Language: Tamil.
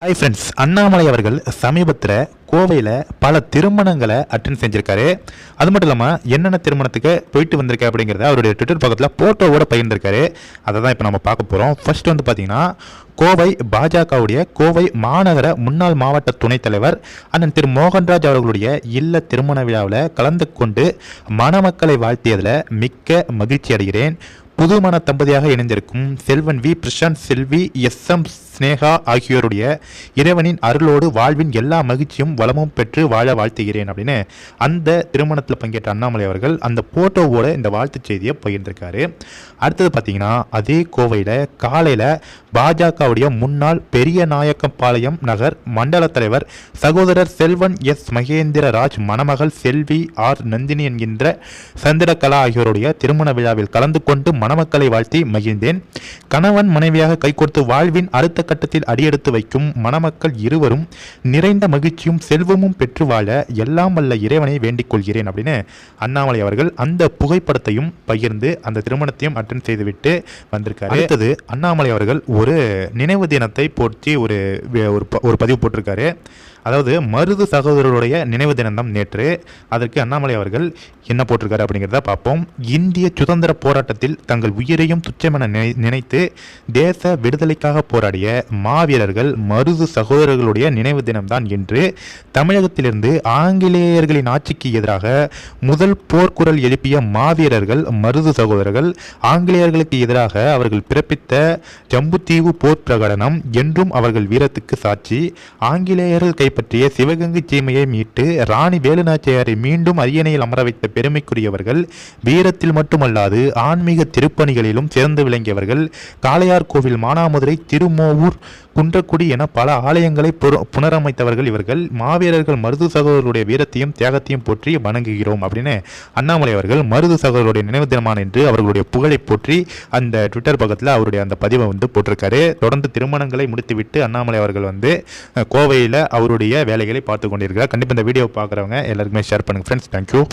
ஹாய் ஃப்ரெண்ட்ஸ், அண்ணாமலை அவர்கள் சமீபத்தில் கோவையில் பல திருமணங்களை அட்டென்ட் செஞ்சுருக்காரு. அது மட்டும் இல்லாமல் என்னென்ன திருமணத்துக்கு போயிட்டு வந்திருக்க அப்படிங்கிறத அவருடைய ட்விட்டர் பக்கத்தில் ஃபோட்டோவோட பகிர்ந்திருக்காரு. அதை தான் இப்போ நம்ம பார்க்க போகிறோம். ஃபர்ஸ்ட் வந்து பார்த்தீங்கன்னா, கோவை பாஜகவுடைய கோவை மாநகர முன்னாள் மாவட்ட துணைத் தலைவர் அண்ணன் திரு மோகன்ராஜ் அவர்களுடைய இல்ல திருமண விழாவில் கலந்து கொண்டு மணமக்களை வாழ்த்தியதில் மிக்க மகிழ்ச்சி அடைகிறேன். புதுமண தம்பதியாக இணைந்திருக்கும் செல்வன் வி பிரசாந்த், செல்வி எஸ்.எம். ஸ்னேகா ஆகியோருடைய இறைவனின் அருளோடு வாழ்வின் எல்லா மகிழ்ச்சியும் வளமும் பெற்று வாழ வாழ்த்துகிறேன் அப்படின்னு அந்த திருமணத்தில் பங்கேற்ற அண்ணாமலை அவர்கள் அந்த போட்டோவோட இந்த வாழ்த்து செய்தியை பகிர்ந்திருக்காரு. அடுத்தது பார்த்தீங்கன்னா, அதே கோவையில் காலையில் பாஜகவுடைய முன்னாள் பெரிய நாயக்கம்பாளையம் நகர் மண்டல தலைவர் சகோதரர் செல்வன் எஸ். மகேந்திரராஜ் மணமகள் செல்வி ஆர். நந்தினி என்கின்ற சந்திரகலா ஆகியோருடைய திருமண விழாவில் கலந்து கொண்டு மணமக்களை வாழ்த்தி மகிழ்ந்தேன். கணவன் மனைவியாக கைகோர்த்து வாழ்வின் அடுத்த கட்டத்தில் அடியெடுத்து வைக்கும் மணமக்கள் இருவரும் நிறைந்த மகிழ்ச்சியும் செல்வமும் பெற்று வாழ எல்லாம் வல்ல இறைவனை வேண்டிக் கொள்கிறேன் அப்படின்னு அண்ணாமலை அவர்கள் அந்த புகைப்படத்தையும் பகிர்ந்து அந்த திருமணத்தையும் அட்டென்ட் செய்துவிட்டு வந்திருக்காரு. அடுத்தது அண்ணாமலை அவர்கள் ஒரு நினைவு தினத்தை போற்றி ஒரு பதிவு போட்டிருக்காரு. அதாவது மருது சகோதரருடைய நினைவு தினம் நேற்று. அதற்கு அண்ணாமலை அவர்கள் என்ன போட்டிருக்காரு அப்படிங்கிறத பார்ப்போம். இந்திய சுதந்திர போராட்டத்தில் தங்கள் உயிரையும் துச்சமென நினைத்து தேச விடுதலைக்காக போராடிய மாவீரர்கள் மருது சகோதரர்களுடைய நினைவு தினம்தான் என்று தமிழகத்திலிருந்து ஆங்கிலேயர்களின் ஆட்சிக்கு எதிராக முதல் போர்க்குரல் எழுப்பிய மாவீரர்கள் மருது சகோதரர்கள் ஆங்கிலேயர்களுக்கு எதிராக அவர்கள் பிறப்பித்த ஜம்புத்தீவு போர் பிரகடனம் என்றும் அவர்கள் வீரத்துக்கு சாட்சி. ஆங்கிலேயர்கள் கைப்பற்றிய சிவகங்கை சீமையை மீட்டு ராணி வேலுநாச்சியாரை மீண்டும் அரியணையில் அமர வைத்த பெருமைக்குரியவர்கள். வீரத்தில் மட்டுமல்லாது ஆன்மீக திருப்பணிகளிலும் சிறந்து விளங்கியவர்கள். காளையார் கோவில், மானாமதுரை, திருமோவூர், குன்றக்குடி என பல ஆலயங்களை புனரமைத்தவர்கள் இவர்கள். மாவீரர்கள் மருது சகோதரருடைய வீரத்தையும் தியாகத்தையும் போற்றி வணங்குகிறோம் அப்படின்னு அண்ணாமலை அவர்கள் மருது சகோதரருடைய நினைவு தினமான என்று அவர்களுடைய புகழை போற்றி அந்த ட்விட்டர் பக்கத்தில் அவருடைய அந்த பதிவை போட்டிருக்காரு. தொடர்ந்து திருமணங்களை முடித்துவிட்டு அண்ணாமலை அவர்கள் கோவையில் அவருடைய வேலைகளை பார்த்து கொண்டிருக்கிறார். கண்டிப்பாக இந்த வீடியோ பார்க்குறவங்க எல்லாருக்குமே ஷேர் பண்ணுங்க ஃப்ரெண்ட்ஸ். தேங்க்யூ.